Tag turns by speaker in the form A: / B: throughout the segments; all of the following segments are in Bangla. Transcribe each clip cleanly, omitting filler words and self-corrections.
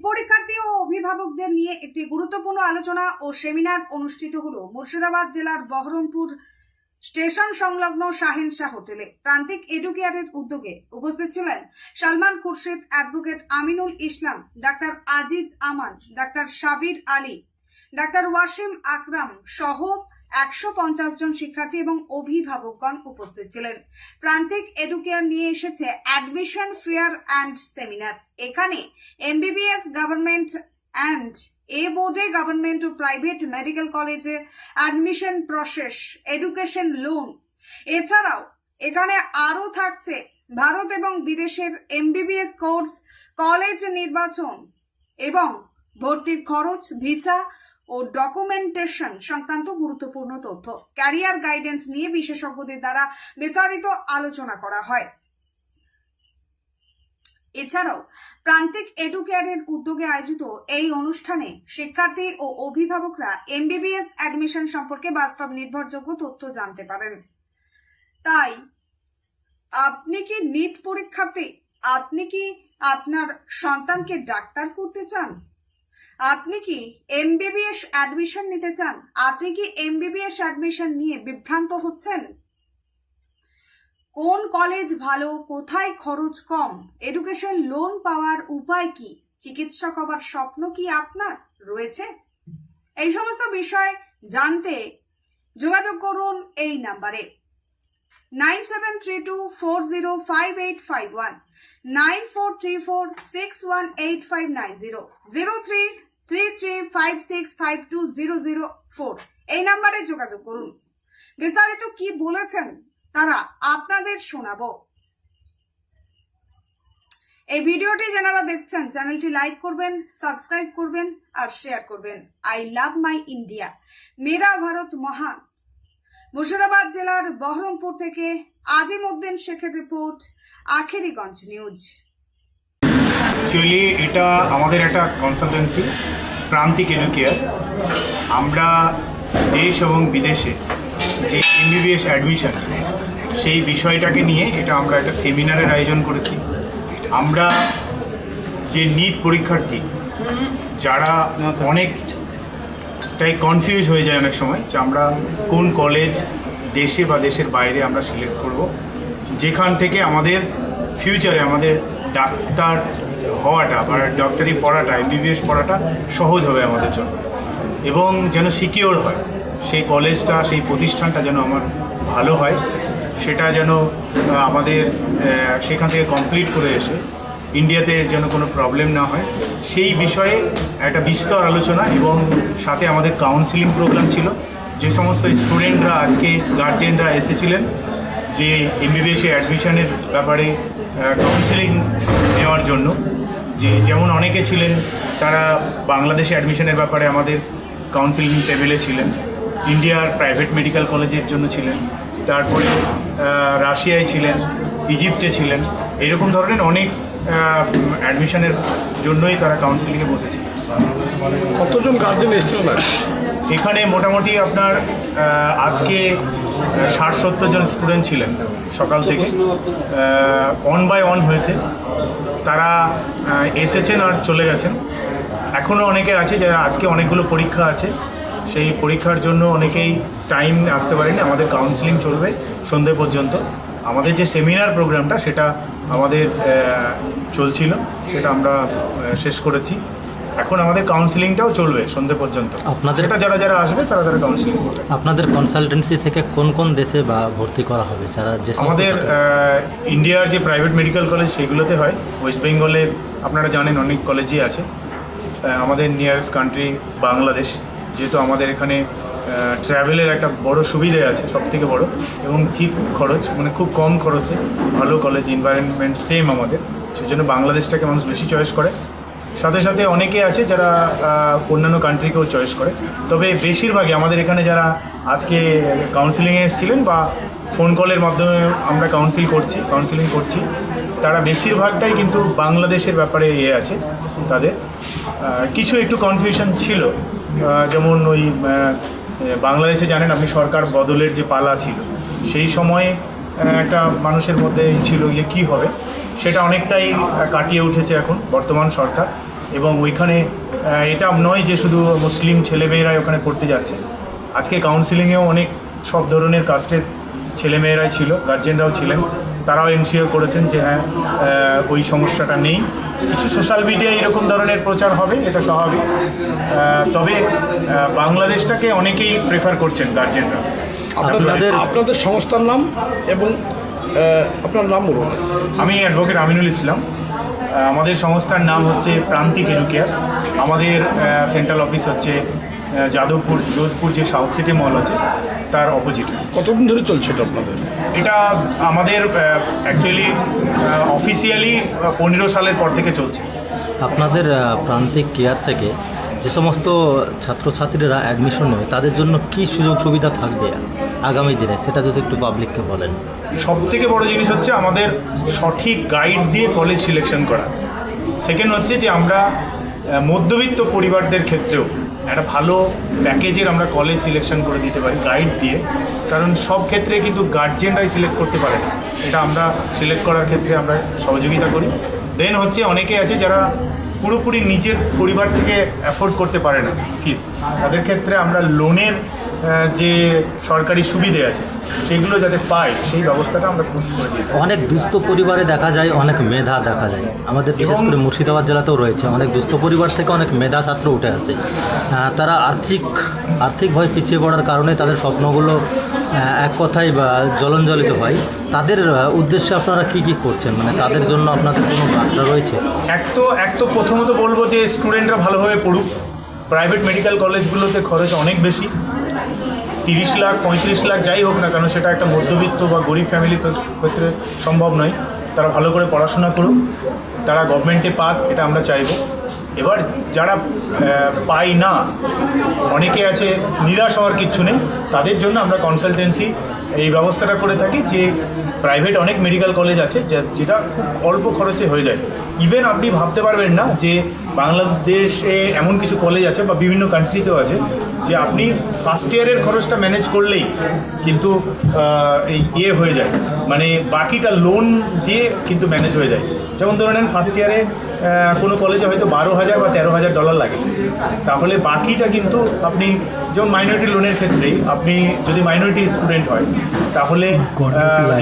A: পরীক্ষার্থী ও অভিভাবকদের নিয়ে একটি গুরুত্বপূর্ণ আলোচনা ও সেমিনার অনুষ্ঠিত হলো মুর্শিদাবাদ জেলার বহরমপুর স্টেশন সংলগ্ন শাহিন শাহ হোটেলে। প্রান্তিক এডুকেয়ারের উদ্যোগে উপস্থিত ছিলেন সালমান খুরশিদ, অ্যাডভোকেট আমিনুল ইসলাম, ডাক্তার আজিজ আমান, ডাক্তার সাবির আলী, ডাক্তার ওয়াসিম আকরাম সহ 150 জন শিক্ষার্থী এবং অভিভাবকগণ উপস্থিত ছিলেন। প্রান্তিক এডুকেয়ার নিয়ে এসেছে অ্যাডমিশন ফেয়ার অ্যান্ড সেমিনার। এখানে এমবিবিএস গভর্নমেন্ট অ্যান্ড এ বোর্ডে গভর্নমেন্ট ও প্রাইভেট মেডিকেল কলেজে অ্যাডমিশন প্রসেস, এডুকেশন লোন, এছাড়াও এখানে আরো থাকছে ভারত এবং বিদেশের এমবিবিএস কোর্স, কলেজ নির্বাচন এবং ভর্তির খরচ, ভিসা ও ডকুমেন্টেশন সংক্রান্ত গুরুত্বপূর্ণ তথ্য, ক্যারিয়ার গাইডেন্স নিয়ে বিশেষজ্ঞদের দ্বারা বিস্তারিত আলোচনা করা হয়। এছাড়াও প্রান্তিক এডুকেয়ারের উদ্যোগে আয়োজিত এই অনুষ্ঠানে শিক্ষার্থী ও অভিভাবকরা এমবিবিএস অ্যাডমিশন সম্পর্কে বাস্তব নির্ভরযোগ্য তথ্য জানতে পারেন। তাই আপনি কি নিট পরীক্ষার্থী? আপনি কি আপনার সন্তানকে ডাক্তার করতে চান? আপনি কি এমবিবিএস অ্যাডমিশন নিতে চান? আপনি কি এমবিবিএস অ্যাডমিশন নিয়ে বিভ্রান্ত হচ্ছেন? কোন কলেজ ভালো, কোথায় খরচ কম, এডুকেশন লোন পাওয়ার উপায় কি, চিকিৎসক হবার স্বপ্ন কি আপনার রয়েছে? এই সমস্ত বিষয় জানতে যোগাযোগ করুন এই নাম্বারে 9732405851, 9434618590, 033356520004। এই নাম্বারে যোগাযোগ করুন। বিস্তারিত কি বলেছেন তারা আপনাদের শোনাবো। এই ভিডিওটি যারা দেখছেন চ্যানেলটি লাইক করবেন, সাবস্ক্রাইব করবেন আর শেয়ার করবেন। আই লাভ মাই ইন্ডিয়া, মেরা ভারত মহান। মুর্শিদাবাদ জেলার বহরমপুর থেকে আজিমউদ্দিন শেখের রিপোর্ট, আখেরিগঞ্জ নিউজ।
B: অ্যাকচুয়ালি এটা আমাদের একটা কনসালটেন্সি, প্রান্তিক এডুকেয়ার। আমরা দেশ এবং বিদেশে যে এমবিবিএস অ্যাডমিশন সেই বিষয়টাকে নিয়ে এটা আমরা একটা সেমিনারের আয়োজন করেছি। আমরা যে নিট পরীক্ষার্থী যারা অনেকটাই কনফিউজ হয়ে যায় অনেক সময় যে আমরা কোন কলেজ দেশে বা দেশের বাইরে আমরা সিলেক্ট করব, যেখান থেকে আমাদের ফিউচারে আমাদের ডাক্তার হওয়াটা বা ডক্টরি পড়াটা, এমবিবিএস পড়াটা সহজ হবে আমাদের জন্য এবং যেন সিকিওর হয়। সেই কলেজটা, সেই প্রতিষ্ঠানটা যেন আমার ভালো হয়, সেটা যেন আমাদের সেখান থেকে কমপ্লিট করে এসে ইন্ডিয়াতে যেন কোনো প্রবলেম না হয়, সেই বিষয়ে একটা বিস্তর আলোচনা এবং সাথে আমাদের কাউন্সিলিং প্রোগ্রাম ছিল। যে সমস্ত স্টুডেন্টরা আজকে গার্জেনরা এসেছিলেন যে এমবিবিএসে অ্যাডমিশনের ব্যাপারে কাউন্সিলিং নেওয়ার জন্য, যেমন অনেকে ছিলেন তারা বাংলাদেশে অ্যাডমিশনের ব্যাপারে আমাদের কাউন্সিলিং টেবিলে ছিলেন, ইন্ডিয়ার প্রাইভেট মেডিকেল কলেজের জন্য ছিলেন, তারপরে রাশিয়ায় ছিলেন, ইজিপ্টে ছিলেন, এরকম ধরনের অনেক অ্যাডমিশনের জন্যই তারা কাউন্সিলিংয়ে বসেছে।
C: কতজন গার্জেন এসেছিল না
B: এখানে? মোটামুটি আপনার আজকে 60-70 জন স্টুডেন্ট ছিলেন সকাল থেকে। অন বাই অন হয়েছে, তারা এসেছেন আর চলে গেছেন। এখনও অনেকে আছে যারা আজকে অনেকগুলো পরীক্ষা আছে, সেই পরীক্ষার জন্য অনেকেই টাইম আসতে পারেনি। আমাদের কাউন্সিলিং চলবে সন্ধ্যে পর্যন্ত। আমাদের যে সেমিনার প্রোগ্রামটা সেটা আমাদের চলছিল, সেটা আমরা শেষ করেছি। এখন আমাদের কাউন্সিলিংটাও চলবে সন্ধ্যে পর্যন্ত।
D: আপনাদের
B: যারা আসবে তারা কাউন্সিলিং করবে।
D: আপনাদের কনসালটেন্সি থেকে কোন কোন দেশে বা ভর্তি করা হবে? যারা যে
B: আমাদের ইন্ডিয়ার যে প্রাইভেট মেডিকেল কলেজ সেগুলোতে হয়। ওয়েস্ট বেঙ্গলের আপনারা জানেন অনেক কলেজই আছে। আমাদের নিয়ারেস্ট কান্ট্রি বাংলাদেশ, যেহেতু আমাদের এখানে ট্রাভেলের একটা বড় সুবিধা আছে, সবথেকে বড়, এবং চিপ খরচ, মানে খুব কম খরচে ভালো কলেজ, এনভায়রনমেন্ট সেম আমাদের, সেজন্য বাংলাদেশটাকে মানুষ বেশি চয়েস করে। সাথে সাথে অনেকে আছে যারা অন্যান্য কান্ট্রিকেও চয়েস করে। তবে বেশিরভাগই আমাদের এখানে যারা আজকে কাউন্সিলিংয়ে এসেছিলেন বা ফোন কলের মাধ্যমে আমরা কাউন্সিলিং করছি, তারা বেশিরভাগটাই কিন্তু বাংলাদেশের ব্যাপারে আছে। তাদের কিছু একটু কনফিউশন ছিল, যেমন ওই বাংলাদেশে জানেন আপনি সরকার বদলের যে পালা ছিল, সেই সময়ে একটা মানুষের মধ্যে ছিল যে কী হবে, সেটা অনেকটাই কাটিয়ে উঠেছে এখন বর্তমান সরকার। এবং ওইখানে এটা নয় যে শুধু মুসলিম ছেলেমেয়েরাই ওখানে পড়তে যাচ্ছে। আজকে কাউন্সিলিংয়েও অনেক সব ধরনের কাস্টের ছেলেমেয়েরাই ছিল, গার্জেনরাও ছিলেন, তারাও এনশিওর করেছেন যে হ্যাঁ ওই সমস্যাটা নেই। কিছু সোশ্যাল মিডিয়ায় এরকম ধরনের প্রচার হবে, এটা স্বাভাবিক। তবে বাংলাদেশটাকে অনেকেই প্রেফার করছেন গার্জেনরা।
C: আপনাদের সংস্থার নাম এবং আপনার নাম বলুন।
B: আমি অ্যাডভোকেট আমিনুল ইসলাম। আমাদের সংস্থার নাম হচ্ছে প্রান্তিক এডুকেয়ার। আমাদের সেন্ট্রাল অফিস হচ্ছে যাদবপুর, যোধপুর যে সাউথ সিটি মল আছে তার অপোজিটে।
C: কতদিন ধরে চলছে এটা আপনাদের?
B: এটা আমাদের অ্যাকচুয়ালি অফিসিয়ালি 15 সালের পর থেকে চলছে।
D: আপনাদের প্রান্তিক কেয়ার থেকে যে সমস্ত ছাত্রছাত্রীরা অ্যাডমিশন নেবে তাদের জন্য কি সুযোগ সুবিধা থাকবে আগামী দিনে, সেটা যদি একটু পাবলিককে বলেন।
B: সব থেকে বড় জিনিস হচ্ছে আমাদের সঠিক গাইড দিয়ে কলেজ সিলেকশন করা। সেকেন্ড হচ্ছে যে আমরা মধ্যবিত্ত পরিবারদের ক্ষেত্রেও একটা ভালো প্যাকেজের আমরা কলেজ সিলেকশন করে দিতে পারি গাইড দিয়ে, কারণ সব ক্ষেত্রে কিন্তু গার্জেনরাই সিলেক্ট করতে পারে না। এটা আমরা সিলেক্ট করার ক্ষেত্রে আমরা সহযোগিতা করি। দেন হচ্ছে অনেকে আছে যারা পুরোপুরি নিজের পরিবার থেকে অ্যাফোর্ড করতে পারে না ফিস, তাদের ক্ষেত্রে আমরা লোনের যে সরকারি সুবিধে আছে সেগুলো যাতে পায় সেই ব্যবস্থাটা আমরা করে দিই।
D: অনেক দুস্থ পরিবারে দেখা যায় অনেক মেধা দেখা যায়, আমাদের বিশেষ করে মুর্শিদাবাদ জেলাতেও রয়েছে অনেক দুস্থ পরিবার থেকে অনেক মেধা ছাত্র উঠে আসে। তারা আর্থিকভাবে পিছিয়ে পড়ার কারণে তাদের স্বপ্নগুলো এক কথায় বা জলঞ্জলিত হয়। তাদের উদ্দেশ্যে আপনারা কি করছেন, মানে তাদের জন্য আপনাদের কোনো বার্তা রয়েছে?
B: এক তো প্রথমত বলবো যে স্টুডেন্টরা ভালোভাবে পড়ুক। প্রাইভেট মেডিকেল কলেজগুলোতে খরচ অনেক বেশি, 30 লাখ 35 লাখ যাই হোক না কেন, সেটা একটা মধ্যবিত্ত বা গরিব ফ্যামিলির ক্ষেত্রে সম্ভব নয়। তারা ভালো করে পড়াশোনা করুক, তারা গভর্নমেন্টে পাক, এটা আমরা চাইব। এবার যারা পায় না, অনেকে আছে, নিরাশ হওয়ার কিচ্ছু নেই, তাদের জন্য আমরা কনসালটেন্সি এই ব্যবস্থাটা করে থাকি যে প্রাইভেট অনেক মেডিকেল কলেজ আছে যেটা খুব অল্প খরচে হয়ে যায়। ইভেন আপনি ভাবতে পারবেন না যে বাংলাদেশে এমন কিছু কলেজ আছে বা বিভিন্ন কান্ট্রিতেও আছে যে আপনি ফার্স্ট ইয়ারের খরচটা ম্যানেজ করলেই কিন্তু এই হয়ে যায়, মানে বাকিটা লোন দিয়ে কিন্তু ম্যানেজ হয়ে যায়। যেমন ধরে নেন ফার্স্ট ইয়ারে কোনো কলেজে হয়তো $12,000 বা $13,000 লাগে, তাহলে বাকিটা কিন্তু আপনি যেমন মাইনরিটি লোনের ক্ষেত্রেই আপনি যদি মাইনরিটি স্টুডেন্ট হয় তাহলে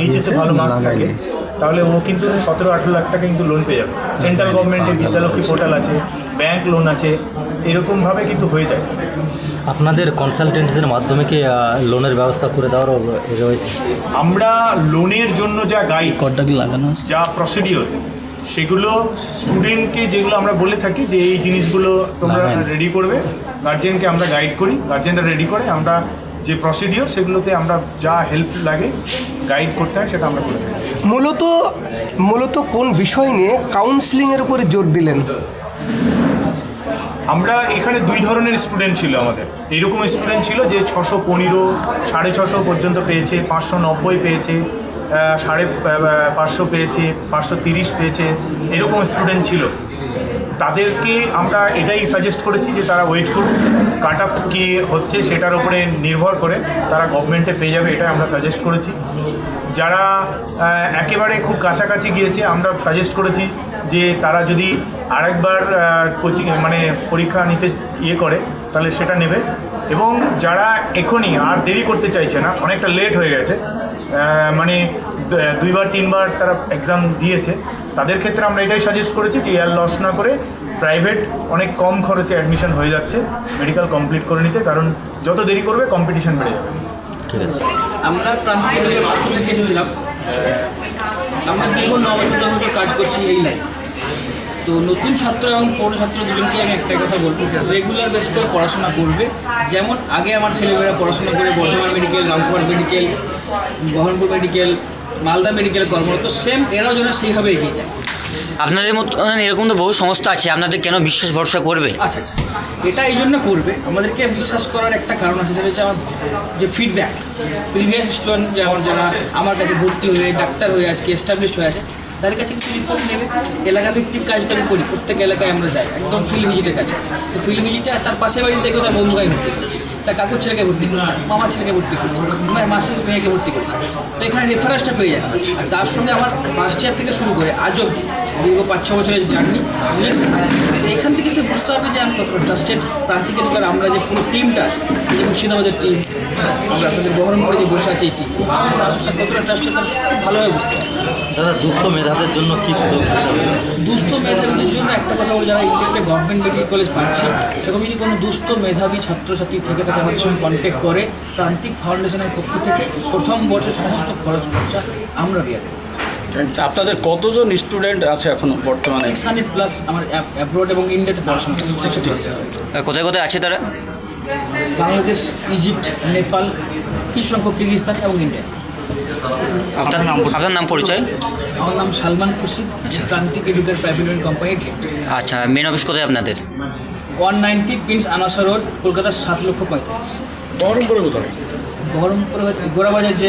B: এইচএসে ভালো মার্কস থাকে, তাহলে ও কিন্তু 17-18 লাখ টাকা কিন্তু লোন পেয়ে যাবে। সেন্ট্রাল গভর্নমেন্টের বিদ্যালক্ষ্মী পোর্টাল আছে, ব্যাংক লোন আছে, এরকমভাবে কিন্তু হয়ে যায়।
D: আপনাদের কনসালটেন্সির মাধ্যমে কি লোনের ব্যবস্থা করে দেওয়ার রয়েছে?
B: আমরা লোনের জন্য যা গাইড যা প্রসিডিওর সেগুলো স্টুডেন্টকে যেগুলো আমরা বলে থাকি যে এই জিনিসগুলো তোমরা রেডি করবে, গার্জেনকে আমরা গাইড করি, গার্জেনরা রেডি করে, আমরা যে প্রসিডিওর সেগুলোতে আমরা যা হেল্প লাগে গাইড করতে হয় সেটা আমরা করে থাকি।
E: মূলত কোন বিষয় নিয়ে কাউন্সিলিংয়ের উপরে জোর দিলেন?
B: আমরা এখানে 2 ধরনের স্টুডেন্ট ছিল আমাদের। এইরকম স্টুডেন্ট ছিল যে 615, 650 পর্যন্ত পেয়েছে, 590 পেয়েছে, 550 পেয়েছে, 530 পেয়েছে, এরকম স্টুডেন্ট ছিল। তাদেরকে আমরা এটাই সাজেস্ট করেছি যে তারা ওয়েট করুন, কাট আপ কী হচ্ছে সেটার উপরে নির্ভর করে তারা গভর্নমেন্টে পেয়ে যাবে, এটাই আমরা সাজেস্ট করেছি। যারা একেবারে খুব কাছাকাছি গিয়েছে আমরা সাজেস্ট করেছি যে তারা যদি আরেকবার কোচিং মানে পরীক্ষা নিতে করে তাহলে সেটা নেবে। এবং যারা এখনই আর দেরি করতে চাইছে না, অনেকটা লেট হয়ে গেছে, মানে 2বার 3বার তারা এক্সাম দিয়েছে, তাদের ক্ষেত্রে আমরা এটাই সাজেস্ট করেছি যে ইয়ার লস না করে প্রাইভেট অনেক কম খরচে অ্যাডমিশন হয়ে যাচ্ছে মেডিকেল কমপ্লিট করে নিতে, কারণ যত দেরি করবে কম্পিটিশন বেড়ে যাবে।
D: ঠিক আছে।
F: আমরা প্রান্তিক এডুকের পক্ষ থেকে এসেছিলাম। আমরা দীর্ঘ 9 বছর ধরে কাজ করছি এই লাইন। তো নতুন ছাত্র এবং পুরনো ছাত্র দুজনকে আমি একটাই কথা বলবো, রেগুলার বেস করে পড়াশোনা করবে। যেমন আগে আমার ছেলেমেয়েরা পড়াশোনা করে Bardhaman medical, Rampurhat medical, Baharampur medical, Malda medical কর্মরত, সেম এরাও যেন সেইভাবে এগিয়ে যায়।
G: আপনাদের মতো এরকম তো বহু সংস্থা আছে, আপনাদের কেন বিশ্বাস ভরসা করবে?
F: আচ্ছা, এটা এই জন্য করবে, আমাদেরকে বিশ্বাস করার একটা কারণ আছে, সেটা হচ্ছে আমার যে ফিডব্যাক, প্রিভিয়াস স্টুডেন্ট যেমন যারা আমার কাছে ভর্তি হয়ে ডাক্তার হয়ে আজকে এস্টাবলিশড হয়ে আছে, তাদের কাছে কিছু রিপোর্ট নেবে। এলাকা ভিত্তিক কাজ তো আমি করি, প্রত্যেক এলাকায় আমরা যাই, একদম ফিল্ড ভিজিটের কাজ। তো ফিল্ড ভিজিটে তার পাশে বাড়ি থেকে তার বন্ধু ভাই ভর্তি করছি, তার কাকুর ছেলেকে ভর্তি করছে, মামার ছেলেকে ভর্তি করছে, মাসির মেয়েকে ভর্তি করছে। তো এখানে রেফারেন্সটা পেয়ে যাচ্ছে। আর তার সঙ্গে আমার ফার্স্ট ইয়ার থেকে শুরু করে আজও দীর্ঘ 5-6 বছরের জার্নি, তো এখান থেকে কতটা ট্রাস্টেড প্রান্তিক এডুকার আমরা যে পুরো টিমটা আছে এই যে মুর্শিদাবাদের টিম, আমরা আপনাদের বহরমপুরে যে বসে আছে এই টিম, কতটা ট্রাস্টেড তার খুব ভালোভাবে বুঝতে হবে।
D: দাদা দুস্থ মেধাদের জন্য কি সুযোগ সুবিধা রয়েছে?
F: দুস্থ মেধাবীদের জন্য একটা কথা বলে, যারা ইন্ডিয়াতে গভর্নমেন্ট মেডিকেল কলেজ পাচ্ছে, সেরকম যদি কোনো দুস্থ মেধাবী ছাত্রছাত্রী থেকে তাকে আমাদের সঙ্গে কন্ট্যাক্ট করে, প্রান্তিক ফাউন্ডেশনের পক্ষ থেকে প্রথম বছর সমস্ত খরচ খরচা আমরা বিয়ার করি।
C: আপনাদের কতজন স্টুডেন্ট আছে এখন বর্তমানে?
F: 600+ আমার অ্যাব্রোড এবং ইন্ডিয়াতে পড়াশোনা করছে, 60+।
G: কোথায় কোথায় আছে তারা?
F: বাংলাদেশ, ইজিপ্ট, নেপাল, কিছু সংখ্যক কিরগিজস্তান এবং ইন্ডিয়া।
G: আপনার নাম পরিচয়?
F: আমার নাম সালমান খুরশিদ, প্রান্তিক এডুকের প্রাইভেট লিমিটেড কোম্পানির ডিরেক্টর।
G: আচ্ছা, মেন অফিস কোথায় আপনাদের?
F: 190 প্রিন্স আনাসা রোড, কলকাতা 7,45,000।
C: বহরমপুরে কোথায়?
F: বহরমপুর গোড়াবাজার যে